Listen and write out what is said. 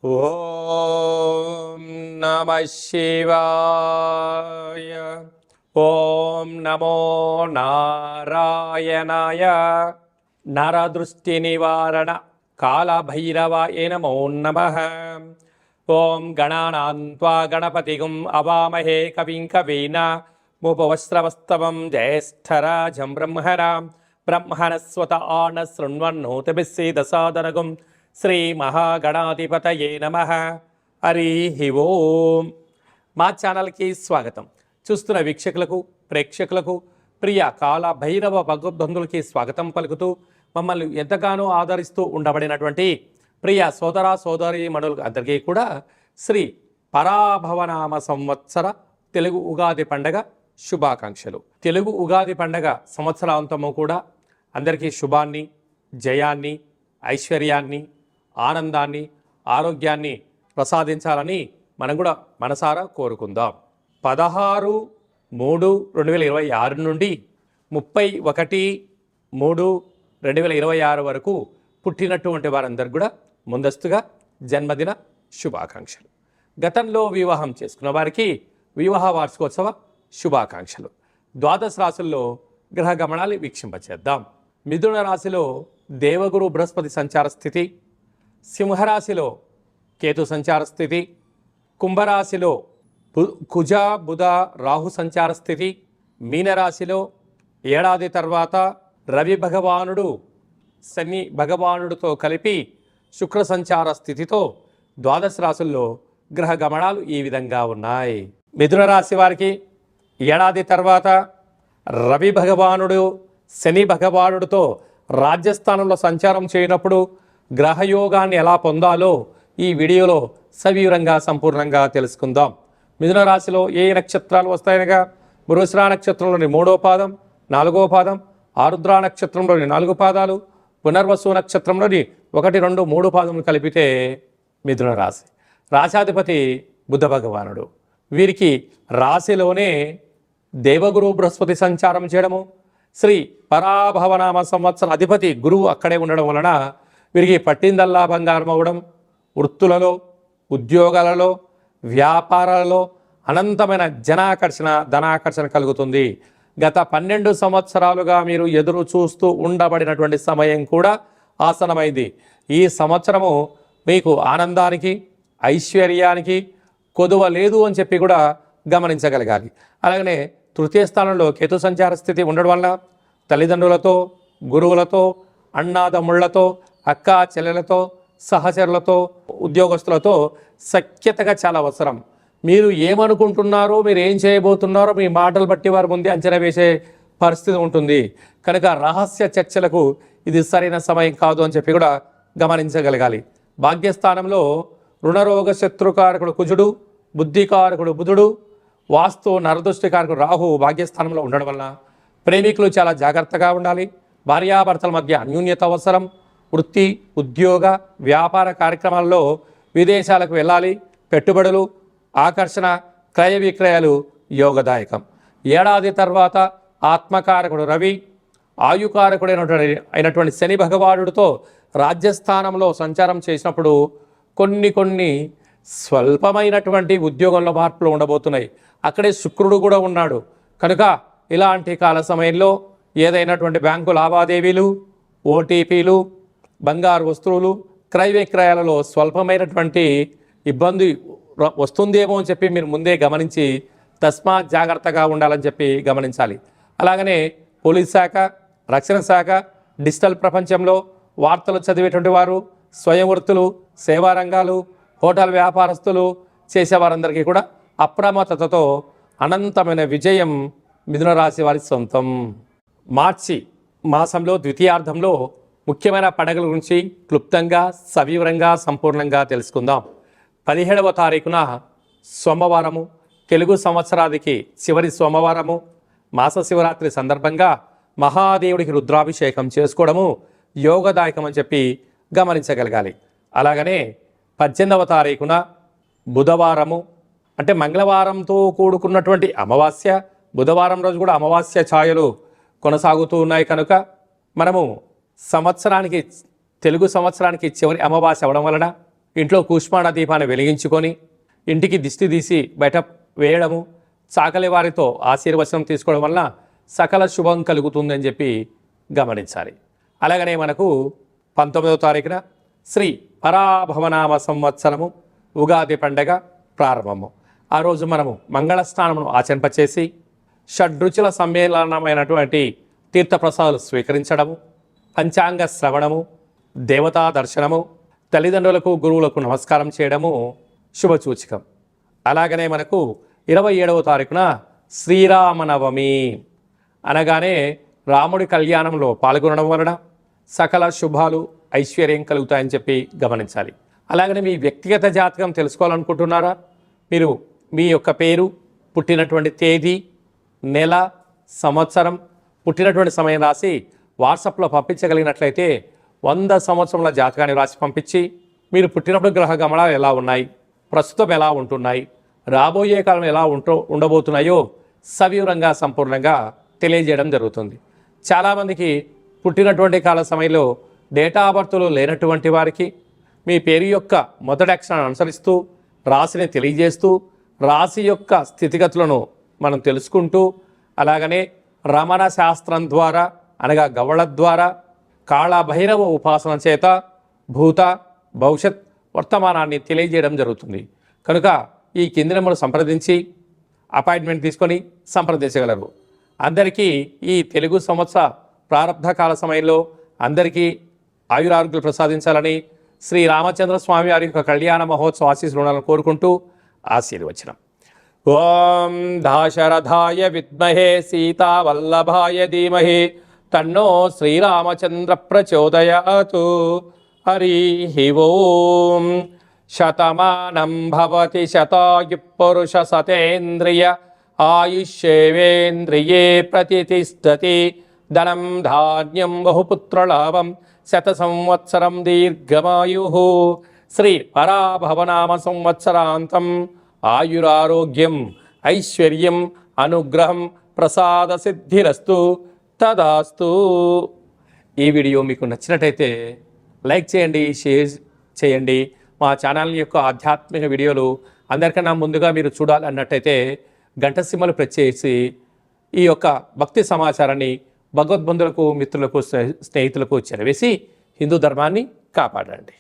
ఓం నమ శివాయ. ఓం నమో నారాయణాయ. నరదృష్టి నివారణ కాళభైరవాయ నమో నమః. ఓం గణానాం త్వా గణపతిగుం అవామహే కవిం కవీనాముపవస్రవస్తవం జ్యేష్ఠరాజం బ్రహ్మణస్వత ఆన శృణ్వన్నోతిభిస్సేదసాదనగుం శ్రీ మహాగణాధిపతయే నమః. హరి ఓం. మా ఛానల్కి స్వాగతం. చూస్తున్న వీక్షకులకు ప్రేక్షకులకు ప్రియ కాల భైరవ భగవద్బంధులకి స్వాగతం పలుకుతూ మమ్మల్ని ఎంతగానో ఆదరిస్తూ ఉండబడినటువంటి ప్రియ సోదర సోదరి మనులకు అందరికీ కూడా శ్రీ పరాభవనామ సంవత్సర తెలుగు ఉగాది పండగ శుభాకాంక్షలు. తెలుగు ఉగాది పండగ సంవత్సరాంతము కూడా అందరికీ శుభాన్ని, జయాన్ని, ఐశ్వర్యాన్ని, ఆనందాన్ని, ఆరోగ్యాన్ని ప్రసాదించాలని మనం కూడా మనసారా కోరుకుందాం. 16/3/2026 నుండి 31/3/2026 వరకు పుట్టినటువంటి వారందరూ కూడా ముందస్తుగా జన్మదిన శుభాకాంక్షలు. గతంలో వివాహం చేసుకున్న వారికి వివాహ వార్షికోత్సవ శుభాకాంక్షలు. ద్వాదశ రాశుల్లో గ్రహ గమనాలు వీక్షింపచేద్దాం. మిథున రాశిలో దేవగురు బృహస్పతి సంచార స్థితి, సింహరాశిలో కేతు సంచార స్థితి, కుంభరాశిలో కుజ బుధ రాహు సంచార స్థితి, మీనరాశిలో ఏడాది తర్వాత రవి భగవానుడు శని భగవానుడితో కలిపి శుక్ర సంచార స్థితితో ద్వాదశ రాశుల్లో గ్రహ గమనాలు ఈ విధంగా ఉన్నాయి. మిథున రాశి వారికి ఏడాది తర్వాత రవి భగవానుడు శని భగవానుడితో రాజ్యస్థానంలో సంచారం చేయనప్పుడు గ్రహయోగాన్ని ఎలా పొందాలో ఈ వీడియోలో సవివరంగా సంపూర్ణంగా తెలుసుకుందాం. మిథున రాశిలో ఏ నక్షత్రాలు వస్తాయనగా మృగశిర నక్షత్రంలోని 3వ పాదం, 4వ పాదం, ఆరుద్ర నక్షత్రంలోని 4 పాదాలు, పునర్వసు నక్షత్రంలోని 1, 2, 3 పాదములు కలిపితే మిథున రాశి. రాశాధిపతి బుధ భగవానుడు. వీరికి రాశిలోనే దేవగురు బృహస్పతి సంచారం చేయడము, శ్రీ పరాభవనామ సంవత్సర అధిపతి గురువు అక్కడే ఉండడం వలన వీరికి పట్టిందల్లా బంగారం అవ్వడం, వృత్తులలో, ఉద్యోగాలలో, వ్యాపారాలలో అనంతమైన ధనాకర్షణ కలుగుతుంది. గత 12 సంవత్సరాలుగా మీరు ఎదురు చూస్తూ ఉండబడినటువంటి సమయం కూడా ఆసనమైంది. ఈ సంవత్సరము మీకు ఆనందానికి, ఐశ్వర్యానికి కొదువ లేదు అని చెప్పి కూడా గమనించగలగాలి. అలాగనే తృతీయ స్థానంలో కేతు సంచార స్థితి ఉండడం వల్ల తల్లిదండ్రులతో, గురువులతో, అన్నాదమ్ముళ్లతో, అక్కా చెల్లెలతో, సహచరులతో, ఉద్యోగస్తులతో సఖ్యతగా చాలా అవసరం. మీరు ఏమనుకుంటున్నారో, మీరు ఏం చేయబోతున్నారో మీ మాటలు బట్టి వారి ముందే అంచనా వేసే పరిస్థితి ఉంటుంది. కనుక రహస్య చర్చలకు ఇది సరైన సమయం కాదు అని చెప్పి కూడా గమనించగలగాలి. భాగ్యస్థానంలో రుణరోగ శత్రుకారకుడు కుజుడు, బుద్ధికారకుడు బుధుడు, వాస్తు నరదృష్టికారకుడు రాహు భాగ్యస్థానంలో ఉండడం వలన ప్రేమికులు చాలా జాగ్రత్తగా ఉండాలి. భార్యాభర్తల మధ్య అన్యోన్యత అవసరం. వృత్తి, ఉద్యోగ, వ్యాపార కార్యక్రమాల్లో విదేశాలకు వెళ్ళాలి. పెట్టుబడులు, ఆకర్షణ, క్రయ విక్రయాలు యోగదాయకం. ఏడాది తర్వాత ఆత్మకారకుడు రవి, ఆయుకారకుడైనటువంటి శని భగవానుడితో రాజ్యస్థానంలో సంచారం చేసినప్పుడు కొన్ని స్వల్పమైనటువంటి ఉద్యోగంలో మార్పులు ఉండబోతున్నాయి. అక్కడే శుక్రుడు కూడా ఉన్నాడు. కనుక ఇలాంటి కాల సమయంలో ఏదైనటువంటి బ్యాంకు లావాదేవీలు, ఓటీపీలు, బంగారు వస్తువులు, క్రయ విక్రయాలలో స్వల్పమైనటువంటి ఇబ్బంది వస్తుందేమో అని చెప్పి మీరు ముందే గమనించి తస్మాత్ జాగ్రత్తగా ఉండాలని చెప్పి గమనించాలి. అలాగనే పోలీస్ శాఖ, రక్షణ శాఖ, డిజిటల్ ప్రపంచంలో వార్తలు చదివేటువంటి వారు, స్వయం వృత్తులు, సేవా రంగాలు, హోటల్ వ్యాపారస్తులు చేసేవారందరికీ కూడా అప్రమత్తతతో అనంతమైన విజయం మిథున రాశి వారి సొంతం. మార్చి మాసంలో ద్వితీయార్థంలో ముఖ్యమైన పండుగల గురించి క్లుప్తంగా, సవివరంగా, సంపూర్ణంగా తెలుసుకుందాం. 17వ తారీఖున సోమవారము, తెలుగు సంవత్సరాదికి చివరి సోమవారము, మాస శివరాత్రి సందర్భంగా మహాదేవుడికి రుద్రాభిషేకం చేసుకోవడము యోగదాయకం అని చెప్పి గమనించగలగాలి. అలాగనే 18వ తారీఖున బుధవారము, అంటే మంగళవారంతో కూడుకున్నటువంటి అమావాస్య, బుధవారం రోజు కూడా అమావాస్య ఛాయలు కొనసాగుతూ ఉన్నాయి. కనుక మనము తెలుగు సంవత్సరానికి చివరి అమావాస్య అవడం వలన ఇంట్లో కూష్మాండ దీపాన్ని వెలిగించుకొని ఇంటికి దిష్టి తీసి బయట వేయడము, చాకలి వారితో ఆశీర్వచనం తీసుకోవడం వల్ల సకల శుభం కలుగుతుందని చెప్పి గమనించాలి. అలాగనే మనకు 19వ తారీఖున శ్రీ పరాభవనామ సంవత్సరము ఉగాది పండగ ప్రారంభము. ఆ రోజు మనము మంగళ స్నానమును ఆచరింపచేసి షడ్రుచుల సమ్మేళనమైనటువంటి తీర్థప్రసాదాలు స్వీకరించడము, పంచాంగ శ్రవణము, దేవతా దర్శనము, తల్లిదండ్రులకు గురువులకు నమస్కారం చేయడము శుభసూచకం. అలాగనే మనకు 27వ తారీఖున శ్రీరామనవమి అనగానే రాముడి కళ్యాణంలో పాల్గొనడం వలన సకల శుభాలు ఐశ్వర్యం కలుగుతాయని చెప్పి గమనించాలి. అలాగనే మీ వ్యక్తిగత జాతకం తెలుసుకోవాలనుకుంటున్నారా? మీరు మీ యొక్క పేరు, పుట్టినటువంటి తేదీ, నెల, సంవత్సరం, పుట్టినటువంటి సమయం రాసి వాట్సాప్లో పంపించగలిగినట్లయితే 100 సంవత్సరముల జాతకాన్ని రాసి పంపించి మీరు పుట్టినప్పుడు గ్రహ గమనాలు ఎలా ఉన్నాయి, ప్రస్తుతం ఎలా ఉంటున్నాయి, రాబోయే కాలం ఎలా ఉండబోతున్నాయో సవివరంగా సంపూర్ణంగా తెలియజేయడం జరుగుతుంది. చాలామందికి పుట్టినటువంటి కాల సమయంలో డేటా ఆఫ్ బర్త్లు లేనటువంటి వారికి మీ పేరు యొక్క మొదటి అక్షరాన్ని అనుసరిస్తూ రాశిని తెలియజేస్తూ రాశి యొక్క స్థితిగతులను మనం తెలుసుకుంటూ, అలాగనే రమణ శాస్త్రం ద్వారా అనగా గవ్వళ ద్వారా కాళభైరవ ఉపాసన చేత భూత భవిష్యత్ వర్తమానాన్ని తెలియజేయడం జరుగుతుంది. కనుక ఈ కింది నెంబర్ సంప్రదించి అపాయింట్మెంట్ తీసుకొని సంప్రదించగలరు. అందరికీ ఈ తెలుగు సంవత్సర ప్రారంభ కాల సమయంలో అందరికీ ఆయురారోగ్యాలు ప్రసాదించాలని శ్రీ రామచంద్ర స్వామి వారి యొక్క కళ్యాణ మహోత్సవ ఆశీస్సులను కోరుకుంటూ ఆశీర్వచనం. ఓం దాశరథాయ విద్మహే సీతావల్లభాయ ధీమహి తన్నో శ్రీరామచంద్ర ప్రచోదయాతు. హరి ఓం. శతమానం భవతి శతాయు పురుష సతేంద్రియ ఆయుష్యేవేంద్రియే ప్రతిష్టతి. ధనం ధాన్యం బహుపుత్రలాభం శత సంవత్సరం దీర్ఘమాయు. శ్రీ పరాభవనామ సంవత్సరాంతం ఆయురారోగ్యం ఐశ్వర్యం అనుగ్రహం ప్రసాద సిద్ధిరస్తు తదాస్తు. ఈ వీడియో మీకు నచ్చినట్టయితే లైక్ చేయండి, షేర్ చేయండి. మా ఛానల్ యొక్క ఆధ్యాత్మిక వీడియోలు అందరికన్నా ముందుగా మీరు చూడాలన్నట్టయితే గంట సింబల్ ప్రెస్ చేసి ఈ యొక్క భక్తి సమాచారాన్ని భగవద్బంధులకు, మిత్రులకు, స్నేహితులకు చేరవేసి హిందూ ధర్మాన్ని కాపాడండి.